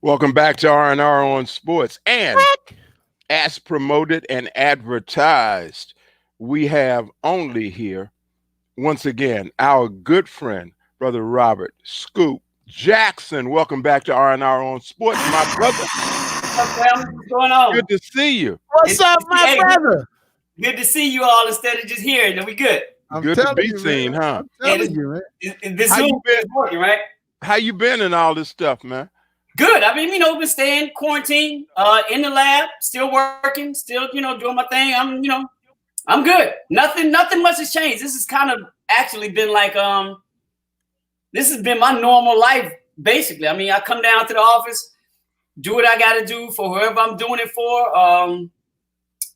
Welcome back to R&R on Sports. And as promoted and advertised, we have only here, once again, our good friend, Brother Robert Scoop Jackson. Welcome back to R&R on Sports, my brother. What's going on? Good to see you. What's up, my brother? Good to see you all instead of just hearing. Are we good? Good to be seen, huh? This Zoom is working, right? How you been in all this stuff, man? Good. I mean, been staying quarantined, in the lab, still working, still, doing my thing. I'm good. Nothing much has changed. This has kind of actually been like, this has been my normal life, basically. I mean, I come down to the office, do what I got to do for whoever I'm doing it for.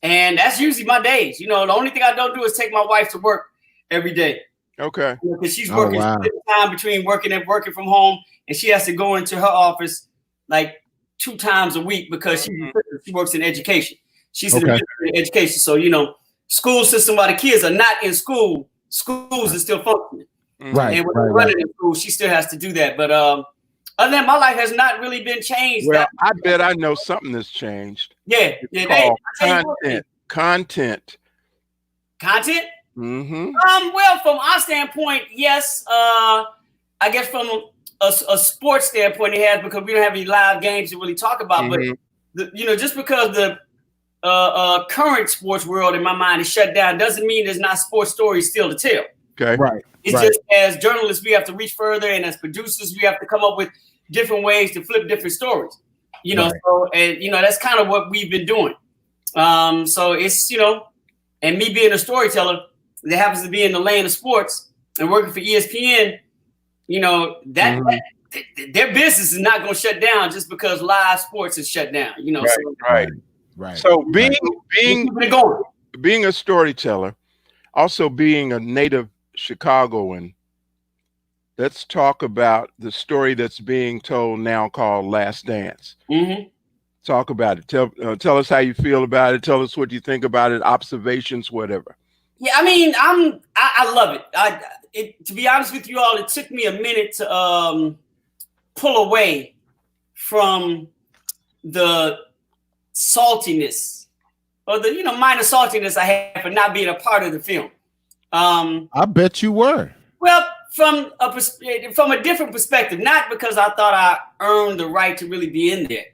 And that's usually my days. The only thing I don't do is take my wife to work every day. Okay. Because she's working time between working and working from home, and she has to go into her office like 2 times a week because she works in education. She's in education. So, school system, while the kids are not in school, schools are still functioning. Right. And when they're running in school, she still has to do that. But other than that, my life has not really been changed. Well, I bet I know something that's changed. Yeah. Content. Mm-hmm. Well, from our standpoint, yes. I guess from a sports standpoint, it has, because we don't have any live games to really talk about. Mm-hmm. But just because the current sports world in my mind is shut down doesn't mean there's not sports stories still to tell. Okay. Right. It's just, as journalists, we have to reach further, and as producers, we have to come up with different ways to flip different stories. So, and that's kind of what we've been doing. So it's and me being a storyteller that happens to be in the lane of sports and working for ESPN, that their business is not going to shut down just because live sports is shut down. Right. So being a storyteller, also being a native Chicagoan, let's talk about the story that's being told now called Last Dance. Mm-hmm. Talk about it. Tell us how you feel about it. Tell us what you think about it. Observations, whatever. Yeah, I mean, I love it. To be honest with you all, it took me a minute to pull away from the saltiness or the minor saltiness I had for not being a part of the film. I bet you were. Well, from a different perspective, not because I thought I earned the right to really be in there.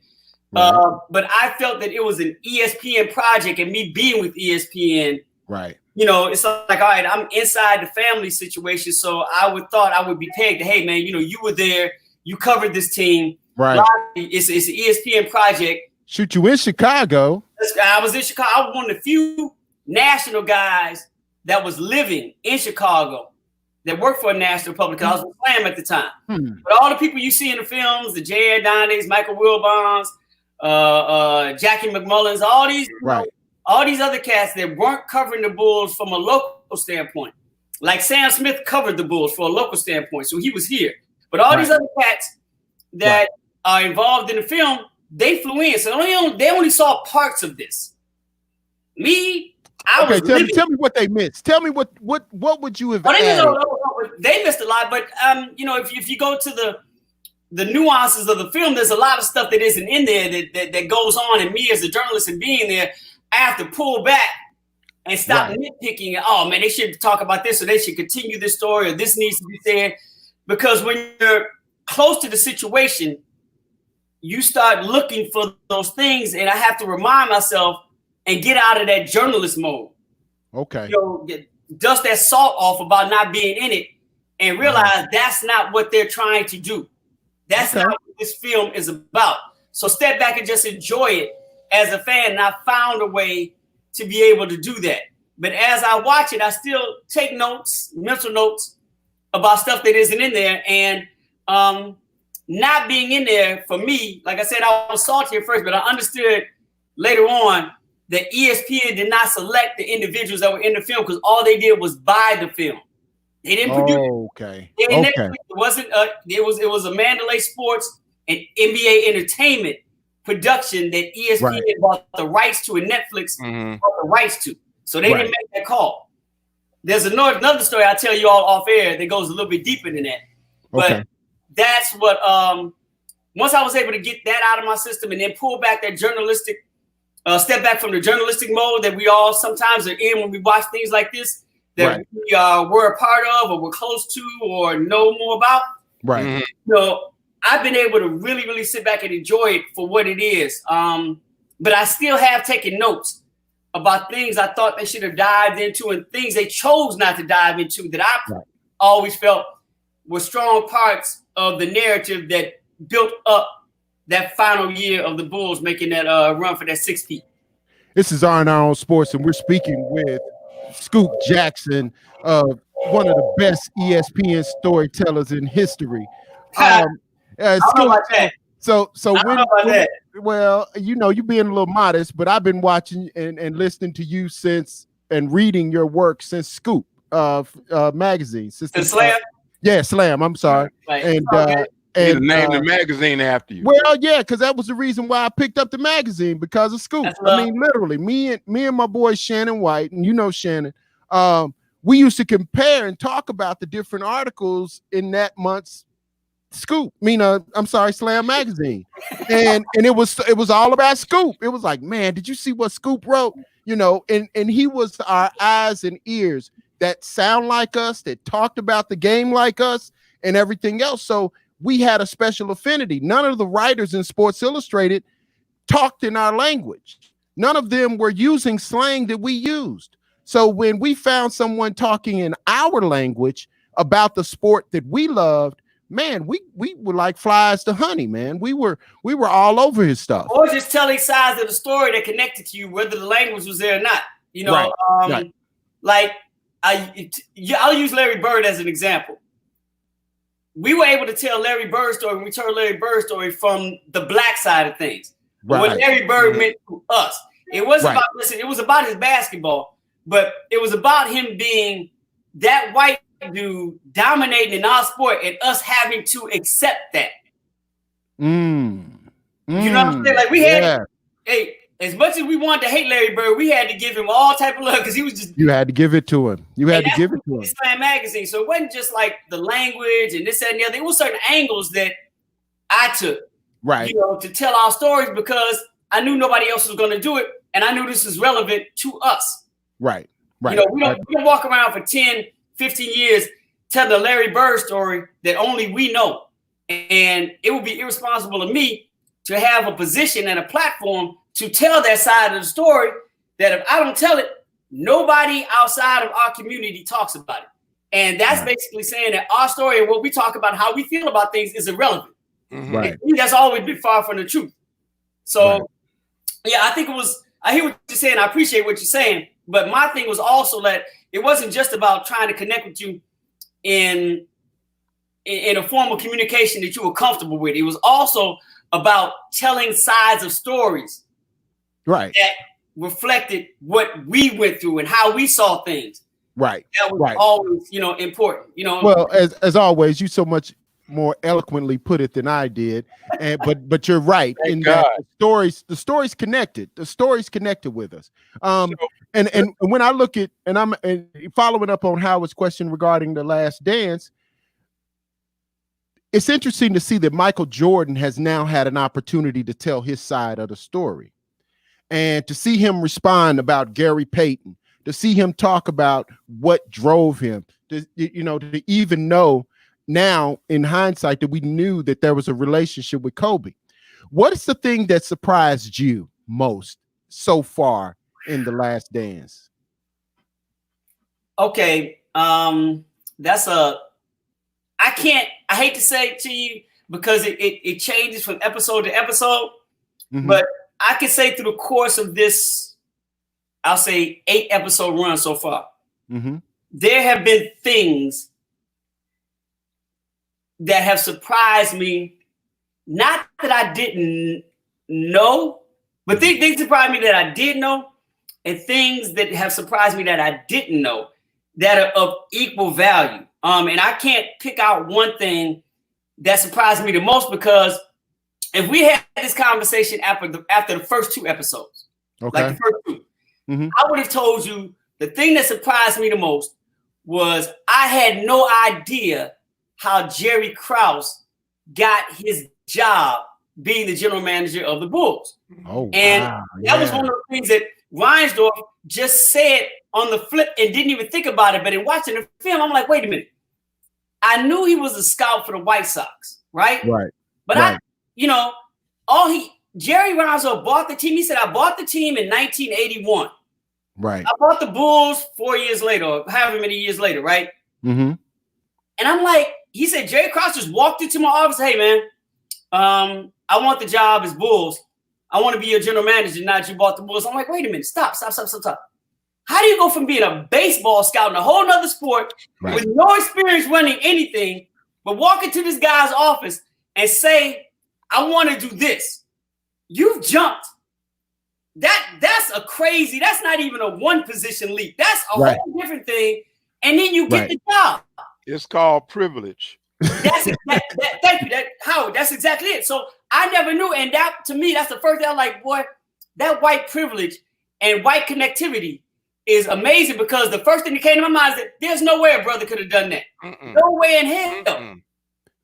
Right. But I felt that it was an ESPN project, and me being with ESPN, right. It's like, all right, I'm inside the family situation. So thought I would be pegged to, hey man, you were there, you covered this team. Right. It's an ESPN project. Shoot, you in Chicago. I was in Chicago. I was one of the few national guys that was living in Chicago that worked for a national public. I was with Slam at the time. But all the people you see in the films, the J.R. Dondes, Michael Wilbons, Jackie McMullins, all these other cats that weren't covering the Bulls from a local standpoint. Like Sam Smith covered the Bulls for a local standpoint, so he was here. But all these other cats that are involved in the film, they flew in, so they only saw parts of this. Me, tell me what they missed. Tell me what would you have added? They missed a lot, but if you go to the nuances of the film, there's a lot of stuff that isn't in there that goes on, and me as a journalist and being there, I have to pull back and stop nitpicking. Oh man, they should talk about this, or they should continue this story, or this needs to be said. Because when you're close to the situation, you start looking for those things, and I have to remind myself and get out of that journalist mode. Okay. Dust that salt off about not being in it, and realize that's not what they're trying to do. That's not what this film is about. So step back and just enjoy it as a fan. And I found a way to be able to do that. But as I watch it, I still take notes, mental notes about stuff that isn't in there. And not being in there, for me, like I said, I was salty at first, but I understood later on that ESPN did not select the individuals that were in the film because all they did was buy the film. They didn't produce it. Okay. It wasn't. It was a Mandalay Sports and NBA Entertainment production that ESPN bought the rights to, and Netflix bought the rights to. So they didn't make that call. There's another story I'll tell you all off air that goes a little bit deeper than that. But that's what once I was able to get that out of my system and then pull back that journalistic, step back from the journalistic mode that we all sometimes are in when we watch things like this, that we were a part of or were close to or know more about. Right. Mhm. So I've been able to really, really sit back and enjoy it for what it is. But I still have taken notes about things I thought they should have dived into and things they chose not to dive into that I always felt were strong parts of the narrative that built up that final year of the Bulls making that run for that 6P. This is R&R on Sports, and we're speaking with Scoop Jackson, one of the best ESPN storytellers in history. I don't know about that. So I don't know about that. Well, you know, you being a little modest, but I've been watching and listening to you since and reading your work since Scoop magazine. Since the Slam? Slam. I'm sorry. Right. And name the magazine after you. Well, yeah, because that was the reason why I picked up the magazine, because of Scoop. I mean, literally, me and my boy Shannon White, and you know Shannon, we used to compare and talk about the different articles in that month's Scoop. Slam magazine, and it was all about Scoop. It was like, man, did you see what Scoop wrote? You know, and he was our eyes and ears that sound like us, that talked about the game like us, and everything else. So we had a special affinity. None of the writers in Sports Illustrated talked in our language. None of them were using slang that we used. So when we found someone talking in our language about the sport that we loved, man, we were like flies to honey, man. We were all over his stuff. Or just telling sides of the story that connected to you, whether the language was there or not. You know, like I'll use Larry Bird as an example. We were able to tell Larry Bird's story when we told Larry Bird's story from the black side of things. What Larry Bird meant to us. It wasn't about, listen, it was about his basketball, but it was about him being that white dude dominating in our sport and us having to accept that. You know what I'm saying? Like we had, as much as we wanted to hate Larry Bird, we had to give him all type of love because he was just. You had to give it to him. You had to give it to him. Slam magazine, so it wasn't just like the language and this that, and the other. It was certain angles that I took, you know, to tell our stories because I knew nobody else was going to do it, and I knew this is relevant to us. Right. You know, we don't walk around for 10, 15 years telling the Larry Bird story that only we know, and it would be irresponsible of me to have a position and a platform to tell that side of the story that if I don't tell it, nobody outside of our community talks about it. And that's basically saying that our story and what we talk about, how we feel about things is irrelevant. Right. And that's always been far from the truth. So, yeah, I think I hear what you're saying. I appreciate what you're saying. But my thing was also that it wasn't just about trying to connect with you in a form of communication that you were comfortable with. It was also about telling sides of stories that reflected what we went through and how we saw things. Right. That was always, you know, important. You know. Well, as always, you so much more eloquently put it than I did, and but you're right in that the stories connected. The stories connected with us. And when I look at and following up on Howard's question regarding The Last Dance, it's interesting to see that Michael Jordan has now had an opportunity to tell his side of the story. And to see him respond about Gary Payton, to see him talk about what drove him, to even know now in hindsight that we knew that there was a relationship with Kobe. What is the thing that surprised you most so far in The Last Dance? Okay, I hate to say it to you because it changes from episode to episode, but I can say through the course of this, I'll say 8 episode run so far, there have been things that have surprised me. Not that I didn't know, but things surprised me that I did know, and things that have surprised me that I didn't know that are of equal value. And I can't pick out one thing that surprised me the most because if we had this conversation after the first 2 episodes, like the first 2, I would have told you the thing that surprised me the most was I had no idea how Jerry Krause got his job being the general manager of the Bulls. Oh, and wow. that was one of the things that Reinsdorf just said on the flip and didn't even think about it. But in watching the film, I'm like, wait a minute. I knew he was a scout for the White Sox, right? Right. But Jerry Reinsdorf bought the team. He said, I bought the team in 1981. Right. I bought the Bulls 4 years later, or however many years later, right? Mm-hmm. And I'm like, he said, Jerry Krause just walked into my office. Hey, man, I want the job as Bulls. I want to be your general manager. Now that you bought the Bulls. I'm like, wait a minute. Stop. How do you go from being a baseball scout in a whole nother sport with no experience running anything, but walk into this guy's office and say, I want to do this? You've jumped. That's not even a one position leap. That's a whole different thing. And then you get the job. It's called privilege. Thank you, Howard. That's exactly it. So I never knew, and that to me, that's the first thing I'm like, boy, that white privilege and white connectivity is amazing, because the first thing that came to my mind is that there's no way a brother could have done that. No way in hell.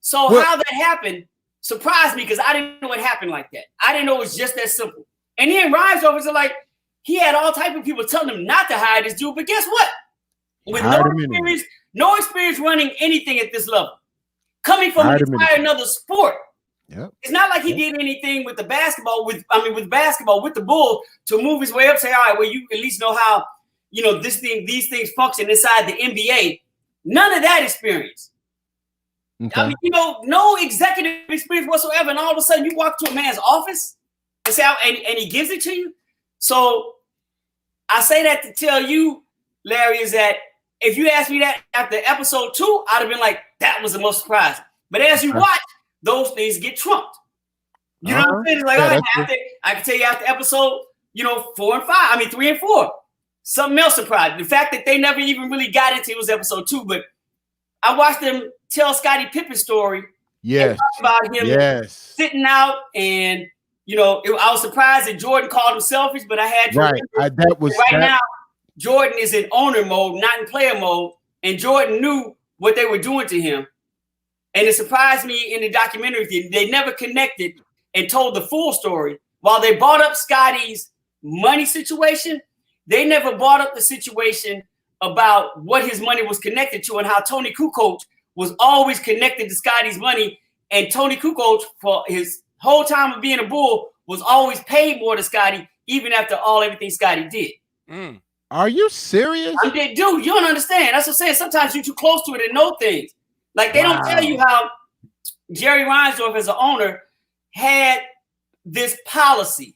So how that happened surprised me, because I didn't know it happened like that. I didn't know it was just that simple. And then Reinsdorf was like, he had all type of people telling him not to hire this dude, but guess what? With no experience running anything at this level, coming from an entire another sport. Yep. It's not like he did anything with the basketball, with the Bulls to move his way up, say, all right, well, you at least know how, these things function inside the NBA. None of that experience. Okay. I mean, no executive experience whatsoever. And all of a sudden you walk to a man's office and say, and he gives it to you. So I say that to tell you, Larry, is that if you asked me that after episode 2, I'd have been like, that was the most surprising. But as you watch, those things get trumped. You know what I'm saying? It's like, I can tell you after episode, 3 and 4. Something else surprised. The fact that they never even really got into it was episode 2, but I watched them tell Scottie Pippen's story. Yes. About him sitting out, and I was surprised that Jordan called him selfish, but I had to now Jordan is in owner mode, not in player mode, and Jordan knew what they were doing to him. And it surprised me in the documentary, they never connected and told the full story. While they brought up Scottie's money situation, they never brought up the situation about what his money was connected to and how Tony Kukoc was always connected to Scottie's money. And Tony Kukoc, for his whole time of being a Bull, was always paid more to Scottie, even after everything Scottie did. Are you serious? Dude, you don't understand. That's what I'm saying. Sometimes you're too close to it and know things. Like, they don't tell you how Jerry Reinsdorf, as an owner, had this policy.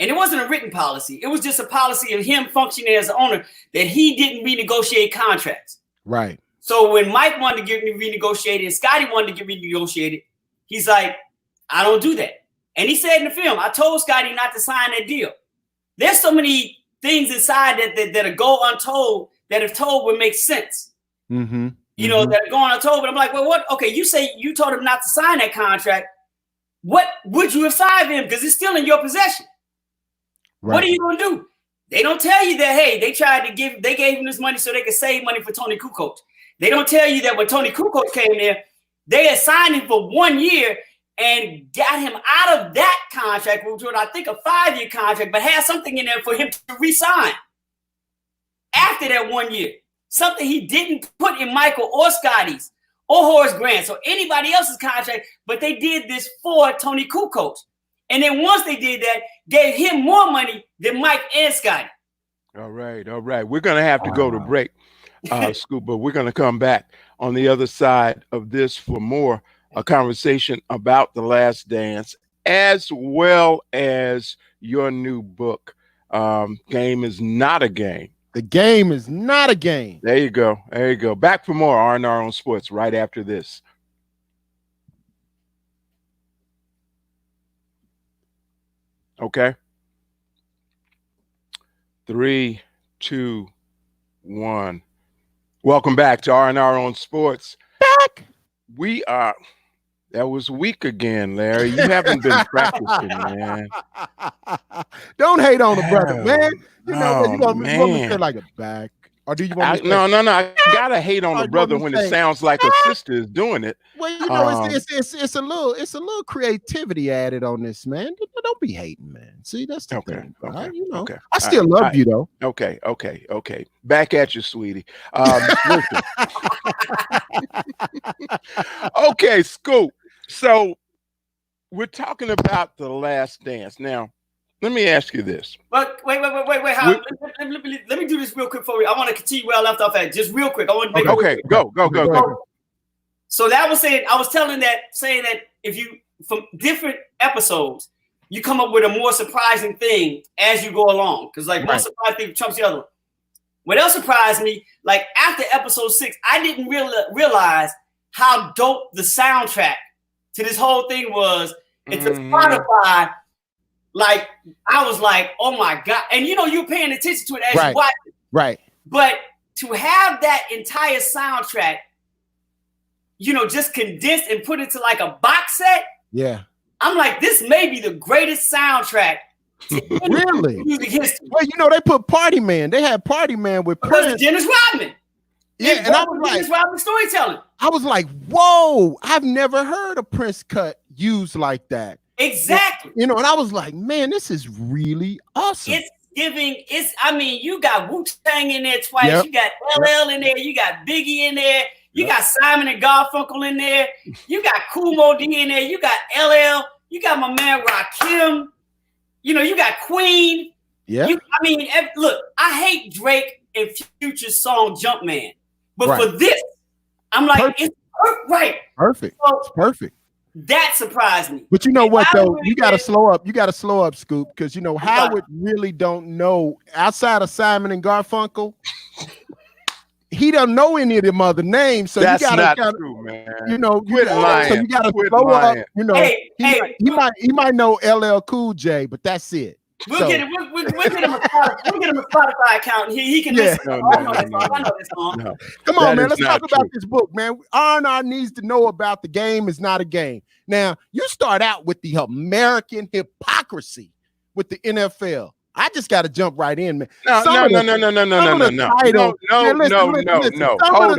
And it wasn't a written policy. It was just a policy of him functioning as an owner, that he didn't renegotiate contracts. Right. So when Mike wanted to get renegotiated and Scottie wanted to get renegotiated, he's like, I don't do that. And he said in the film, I told Scottie not to sign that deal. There's so many things inside that are go untold, that if told would make sense. Mm-hmm. That are going untold. But I'm like, well, what? Okay, you say you told him not to sign that contract. What would you have signed him? Because it's still in your possession. Right. What are you going to do? They don't tell you that, hey, they gave him this money so they could save money for Tony Kukoc. They don't tell you that when Tony Kukoc came there, they had signed him for 1 year and got him out of that contract, which was, I think, a 5-year contract, but had something in there for him to re-sign after that 1 year. Something he didn't put in Michael or Scottie's or Horace Grant's or anybody else's contract, but they did this for Tony Kukoc. And then once they did that, gave him more money than Mike and Scottie. All right. We're going to have to go to break, Scoop, but we're going to come back on the other side of this for more a conversation about The Last Dance, as well as your new book, Game is Not a Game. The game is not a game. There you go. Back for more R&R on Sports right after this. Okay. 3, 2, 1. Welcome back to R&R on Sports. Back. That was weak again, Larry. You haven't been practicing, man. Don't hate on the brother, man. You know, you want me to say like a back. Or do you want me to say? No. I gotta hate on the brother when it sounds like a sister is doing it. Well, you know, it's a little creativity added on this, man. Don't be hating, man. See, that's the thing. Bro. You know, I still love you though. Okay. Back at you, sweetie. Listen. Okay, Scoop. So we're talking about The Last Dance now. Let me ask you this. But wait. Howard, let me do this real quick for you. I want to continue where I left off at. Just real quick. I want to make go. So that was saying, I was saying that if you, from different episodes, you come up with a more surprising thing as you go along. Because like one surprise thing trumps the other one. What else surprised me, like after episode 6, I didn't realize how dope the soundtrack to this whole thing was. It's a Spotify. Like, I was like, oh my God. And you know, you're paying attention to it as you watch it. Right. But to have that entire soundtrack, you know, just condensed and put into like a box set. Yeah. I'm like, this may be the greatest soundtrack to really music history. Well, you know, they put Party Man. They had Party Man with Prince. Dennis Rodman. Yeah, and I was like, Dennis Rodman storytelling. I was like, whoa, I've never heard a Prince cut used like that. Exactly. You know, and I was like, man, this is really awesome. I mean, you got Wu-Tang in there twice. Yep. You got LL in there. You got Biggie in there. You got Simon and Garfunkel in there. You got Kool Moe Dee in there. You got LL. You got my man Rakim. You know, you got Queen. Yeah. Look, I hate Drake and Future's song Jumpman. But for this, I'm like, perfect. It's right. Perfect. So, it's perfect. That surprised me. But you know what, though? You got to slow up. You got to slow up, Scoop, because, you know, Howard really don't know, outside of Simon and Garfunkel, he don't know any of them other names. So that's you gotta, not true, man. You know, so you got to slow up. You know, he might know LL Cool J, but that's it. We'll get him a Spotify account. He can listen. I know this song. No. Come on, man. Let's talk about this book, man. R&R needs to know about The Game Is Not a Game. Now, you start out with the American hypocrisy with the NFL. I just got to jump right in, man. No. Hold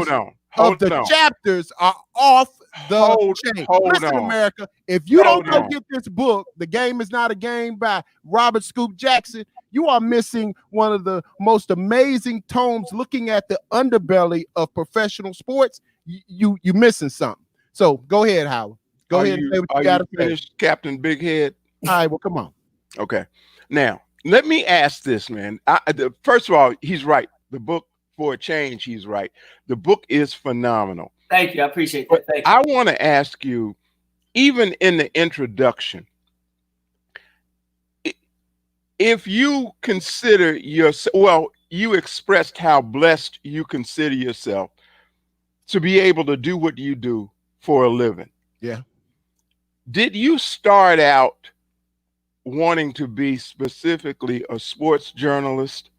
on. The chapters are off the chain. Listen, America, if you don't go get this book, The Game Is Not a Game by Robert Scoop Jackson, you are missing one of the most amazing tomes looking at the underbelly of professional sports. You're missing something. So go ahead, Howard. Go ahead and say what you got to say. Captain Big Head? All right, well, come on. Okay. Now, let me ask this, man. First of all, he's right. The book, for a change, he's right. The book is phenomenal. Thank you. I appreciate that. Thank you. I want to ask you, even in the introduction, if you consider yourself, well, you expressed how blessed you consider yourself to be able to do what you do for a living. Yeah. Did you start out wanting to be specifically a sports journalist,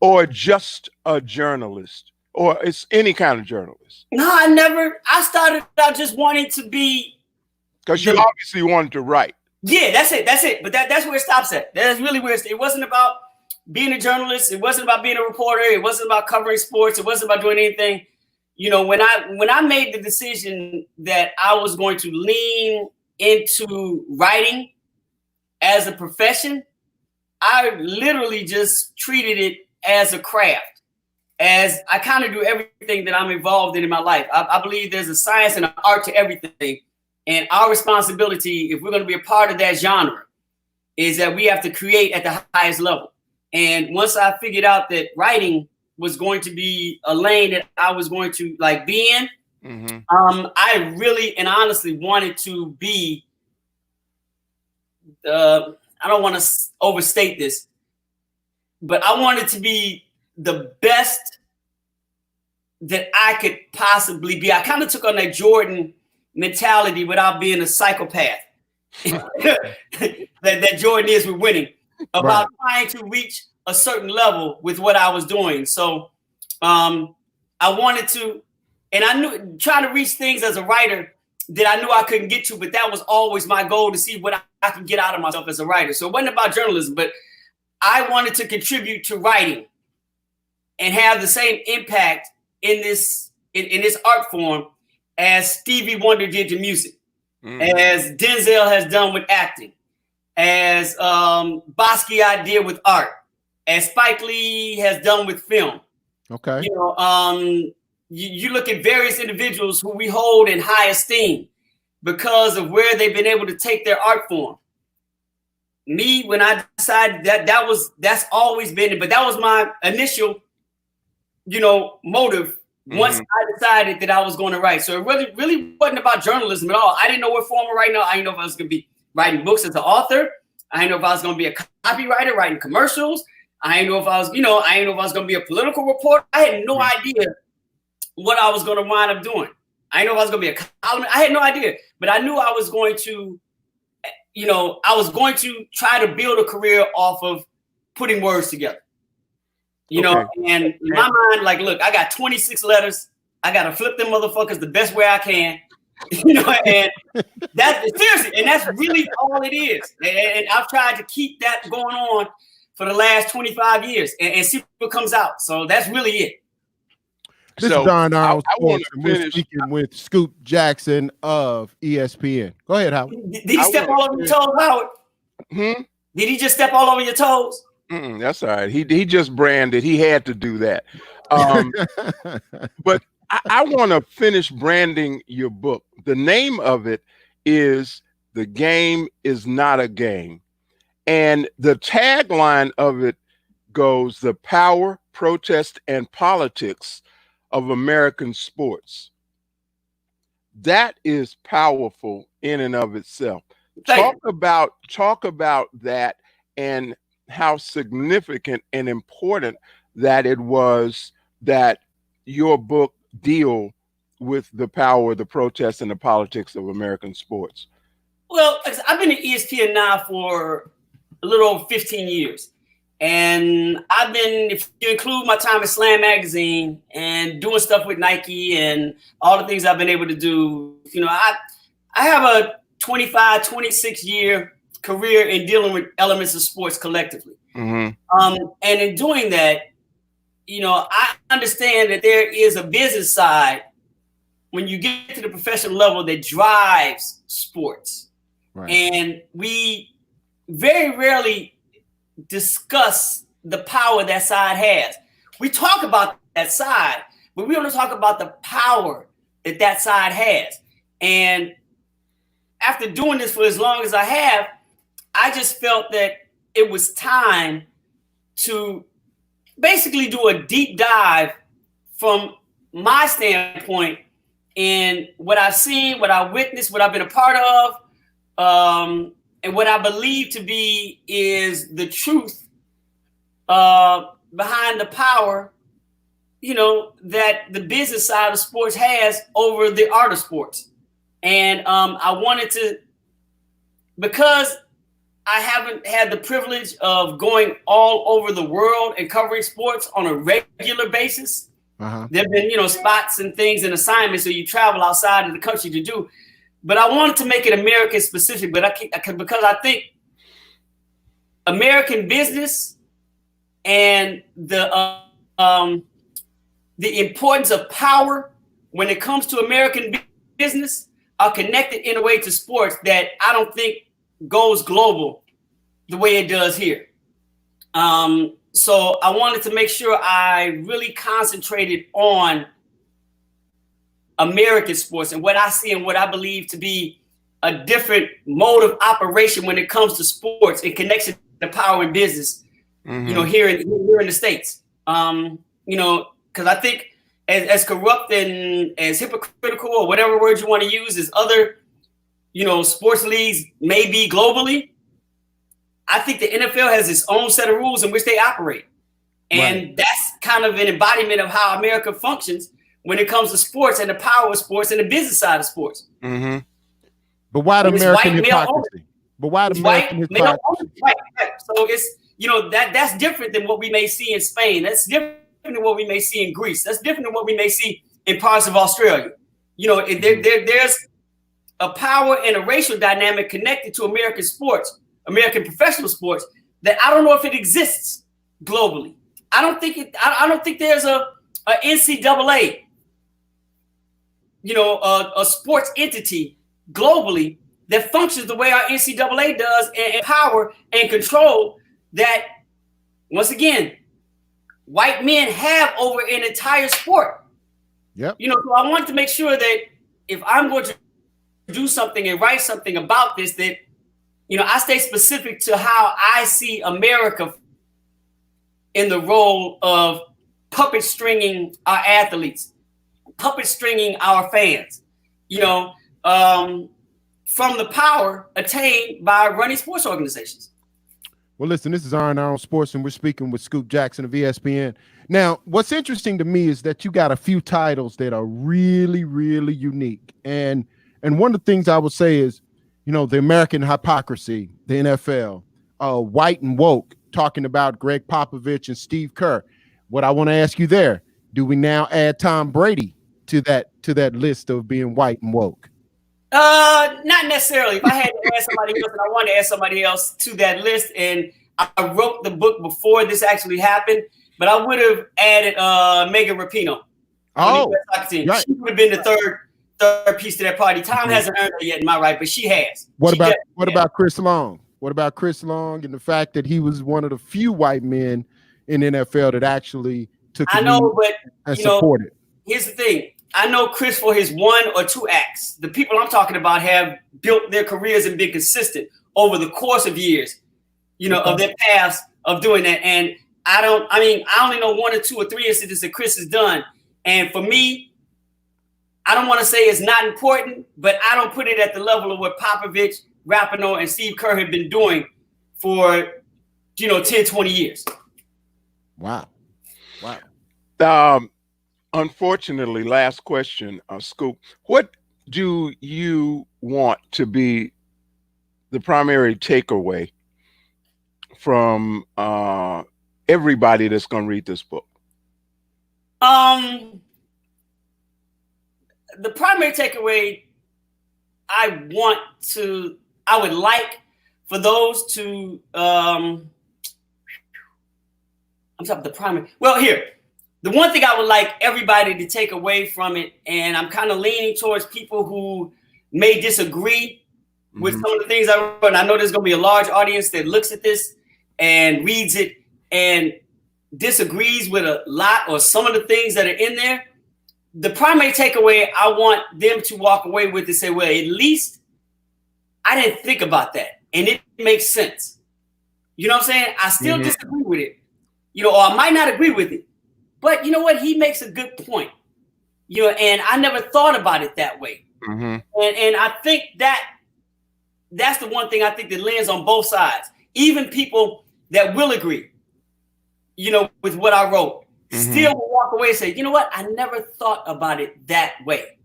or just a journalist, or it's any kind of journalist? No, I started out just wanting to be. Because you obviously wanted to write. Yeah, that's it. But that's where it stops at. That's really where it wasn't about being a journalist. It wasn't about being a reporter. It wasn't about covering sports. It wasn't about doing anything. You know, when I made the decision that I was going to lean into writing as a profession, I literally just treated it as a craft, as I kind of do everything that I'm involved in my life. I believe there's a science and an art to everything. And our responsibility, if we're going to be a part of that genre, is that we have to create at the highest level. And once I figured out that writing was going to be a lane that I was going to like be in, I really and honestly wanted to be, I don't want to overstate this, but I wanted to be the best that I could possibly be. I kind of took on that Jordan mentality without being a psychopath that Jordan is with winning, about trying to reach a certain level with what I was doing. So I wanted to, and I knew trying to reach things as a writer that I knew I couldn't get to, but that was always my goal, to see what I could get out of myself as a writer. So it wasn't about journalism, but I wanted to contribute to writing. and have the same impact in this art form as Stevie Wonder did to music, as Denzel has done with acting, as Basquiat did with art, as Spike Lee has done with film. Okay. You know, you look at various individuals who we hold in high esteem because of where they've been able to take their art form. Me, when I decided that's always been it, but that was my initial, motive. Once I decided that I was going to write. So it really wasn't about journalism at all. I didn't know what form to write now. I didn't know if I was going to be writing books as an author. I didn't know if I was going to be a copywriter writing commercials. I didn't know if I was, I didn't know if I was going to be a political reporter. I had no idea what I was going to wind up doing. I didn't know if I was going to be a columnist. I had no idea, but I knew I was going to, try to build a career off of putting words together. And in my mind, like, look, I got 26 letters. I got to flip them motherfuckers the best way I can. And that's seriously, and that's really all it is. And I've tried to keep that going on for the last 25 years and see what comes out. So that's really it. This is Don Arnold Sports, and we're speaking with Scoop Jackson of ESPN. Go ahead, Howard. Did he step all over your toes, Howard? Did he just step all over your toes? That's all right. He just branded. He had to do that. But I want to finish branding your book. The name of it is "The Game Is Not a Game," and the tagline of it goes, "The Power, Protest, and Politics of American Sports." That is powerful in and of itself. Talk about that and how significant and important that it was that your book deal with the power, the protest, and the politics of American sports. Well, I've been at ESPN now for a little over 15 years. And I've been, if you include my time at Slam Magazine and doing stuff with Nike and all the things I've been able to do, I have a 25, 26 year career in dealing with elements of sports collectively. And in doing that, I understand that there is a business side when you get to the professional level that drives sports. Right. And we very rarely discuss the power that side has. We talk about that side, but we don't talk about the power that side has. And after doing this for as long as I have, I just felt that it was time to basically do a deep dive from my standpoint in what I've seen, what I witnessed, what I've been a part of, and what I believe to be is the truth behind the power, that the business side of sports has over the art of sports. And I wanted to, because I haven't had the privilege of going all over the world and covering sports on a regular basis. There have been, spots and things and assignments that you travel outside of the country to do. But I wanted to make it American specific, because I think American business and the importance of power when it comes to American business are connected in a way to sports that I don't think goes global the way it does here. So I wanted to make sure I really concentrated on American sports and what I see and what I believe to be a different mode of operation when it comes to sports in connection to power and business, here in the States. Because I think as corrupt and as hypocritical or whatever word you want to use as other, sports leagues may be globally, I think the NFL has its own set of rules in which they operate. And that's kind of an embodiment of how America functions when it comes to sports and the power of sports and the business side of sports. But why the American hypocrisy? But why the American hypocrisy? Right. So it's, that's different than what we may see in Spain. That's different than what we may see in Greece. That's different than what we may see in parts of Australia. There's a power and a racial dynamic connected to American sports, American professional sports, that I don't know if it exists globally. I don't think there's a NCAA, a sports entity globally that functions the way our NCAA does, and power and control that, once again, white men have over an entire sport. Yep. So I want to make sure that if I'm going to do something and write something about this, that, I stay specific to how I see America in the role of puppet stringing our athletes, puppet stringing our fans, from the power attained by running sports organizations. Well, listen, this is Iron Sports, and we're speaking with Scoop Jackson of ESPN. Now, what's interesting to me is that you got a few titles that are really, really unique. And one of the things I would say is, the American hypocrisy, the NFL, white and woke, talking about Greg Popovich and Steve Kerr. What I want to ask you there, do we now add Tom Brady to that list of being white and woke? Not necessarily. If I had to add somebody else, and I wanted to add somebody else to that list, and I wrote the book before this actually happened, but I would have added Megan Rapinoe. Oh, right. She would have been the third piece to that party. Tom hasn't earned it yet, am I right? But she has. What about Chris Long? What about Chris Long and the fact that he was one of the few white men in NFL that actually took and supported? Here's the thing. I know Chris for his 1 or 2 acts. The people I'm talking about have built their careers and been consistent over the course of years, of their paths of doing that. And I only know 1 or 2 or 3 incidents that Chris has done. And for me, I don't want to say it's not important, but I don't put it at the level of what Popovich, Rapinoe, and Steve Kerr have been doing for, 10, 20 years. Wow. Unfortunately, last question, Scoop. What do you want to be the primary takeaway from everybody that's going to read this book? The primary takeaway I would like for those to I'm talking the primary. Well, here. The one thing I would like everybody to take away from it, and I'm kind of leaning towards people who may disagree with some of the things I wrote, and I know there's going to be a large audience that looks at this and reads it and disagrees with a lot or some of the things that are in there. The primary takeaway I want them to walk away with is say, well, at least I didn't think about that, and it makes sense. You know what I'm saying? I still disagree with it, or I might not agree with it. But you know what? He makes a good point. And I never thought about it that way. And I think that's the one thing I think that lands on both sides. Even people that will agree, with what I wrote, still will walk away and say, you know what? I never thought about it that way.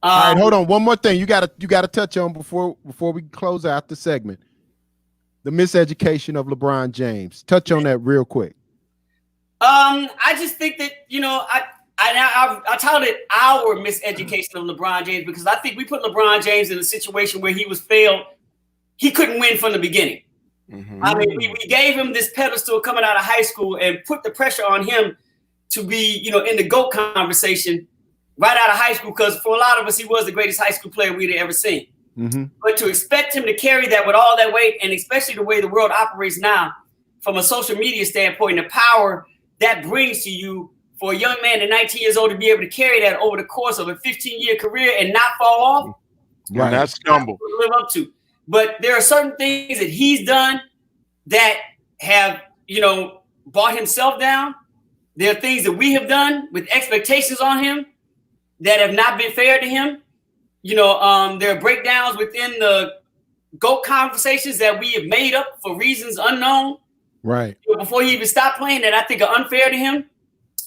All right, hold on. One more thing you gotta touch on before we close out the segment. The miseducation of LeBron James. Touch on that real quick. I just think that, I titled it Our Miseducation of LeBron James because I think we put LeBron James in a situation where he was failed. He couldn't win from the beginning. I mean, we gave him this pedestal coming out of high school and put the pressure on him to be, in the GOAT conversation right out of high school because for a lot of us, he was the greatest high school player we'd ever seen. But to expect him to carry that with all that weight, and especially the way the world operates now from a social media standpoint, the power that brings to you for a young man at 19 years old to be able to carry that over the course of a 15-year career and not fall off. Right. Not stumble. Live up to. But there are certain things that he's done that have, brought himself down. There are things that we have done with expectations on him that have not been fair to him. There are breakdowns within the GOAT conversations that we have made up for reasons unknown. Right. Before he even stopped playing that I think are unfair to him.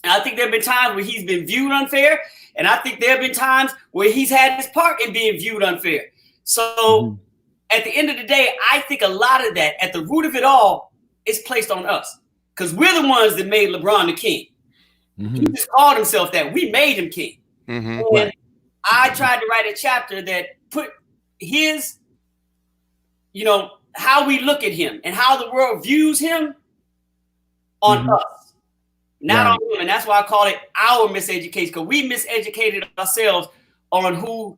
And I think there have been times where he's been viewed unfair. And I think there have been times where he's had his part in being viewed unfair. So at the end of the day, I think a lot of that, at the root of it all, is placed on us. Because we're the ones that made LeBron the king. He just called himself that. We made him king. And I tried to write a chapter that put his, how we look at him and how the world views him on us. not on him. And that's why I call it our miseducation, because we miseducated ourselves on who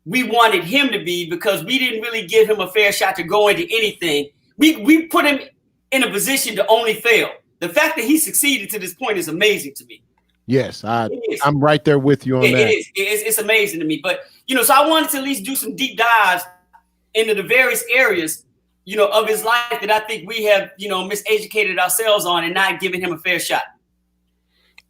we wanted him to be, because we didn't really give him a fair shot to go into anything. We put him in a position to only fail. The fact that he succeeded to this point is amazing to me. Yes, I'm right there with you on that. It is. It's amazing to me. But, so I wanted to at least do some deep dives into the various areas, of his life that I think we have, miseducated ourselves on and not giving him a fair shot.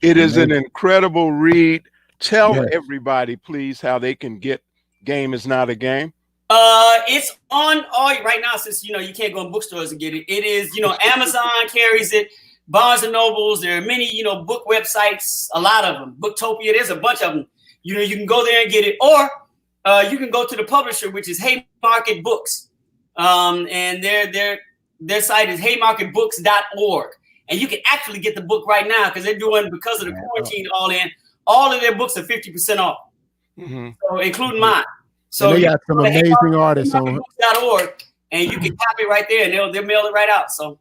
It is an incredible read. Tell everybody, please, how they can get Game Is Not a Game. It's on all right now, since you can't go in bookstores and get it. It is, Amazon carries it, Barnes and Nobles. There are many, book websites, a lot of them. Booktopia, there's a bunch of them. You can go there and get it, or you can go to the publisher, which is Haymarket Books, and their site is haymarketbooks.org, and you can actually get the book right now because because of the quarantine all of their books are 50% off, so including mine. So they got some amazing artists on haymarketbooks.org, and you can copy it right there, and they'll mail it right out. So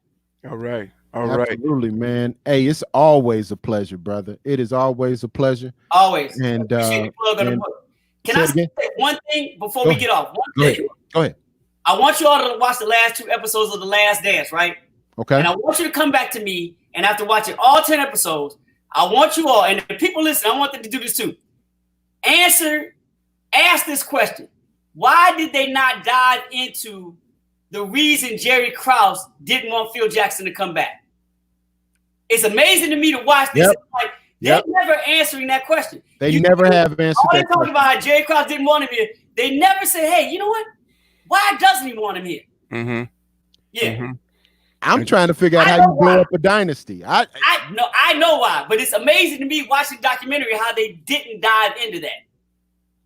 all right. Absolutely, man. Hey, it's always a pleasure, brother. It is always a pleasure. Always. And the book. Can I say one thing before we get off? One thing. Go ahead. I want you all to watch the last 2 episodes of The Last Dance, right? Okay. And I want you to come back to me, and after watching all 10 episodes, I want you all, and the people listening, I want them to do this too. Ask this question. Why did they not dive into the reason Jerry Krause didn't want Phil Jackson to come back? It's amazing to me to watch this. They're never answering that question. They never have answered all that they talking about how Jerry Krause didn't want him here. They never say, hey, you know what? Why doesn't he want him here? I'm trying to figure out how you blow up a dynasty. I know why, but it's amazing to me watching the documentary how they didn't dive into that.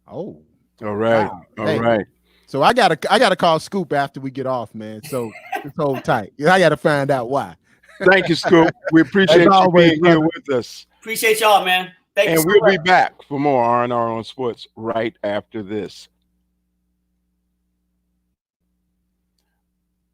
Oh. All right. Wow. All right. So I gotta call Scoop after we get off, man. So just hold tight. I gotta find out why. Thank you, Scoop. We appreciate you being here with us. Appreciate y'all, man. Thank you. And we'll be back for more R&R on Sports right after this.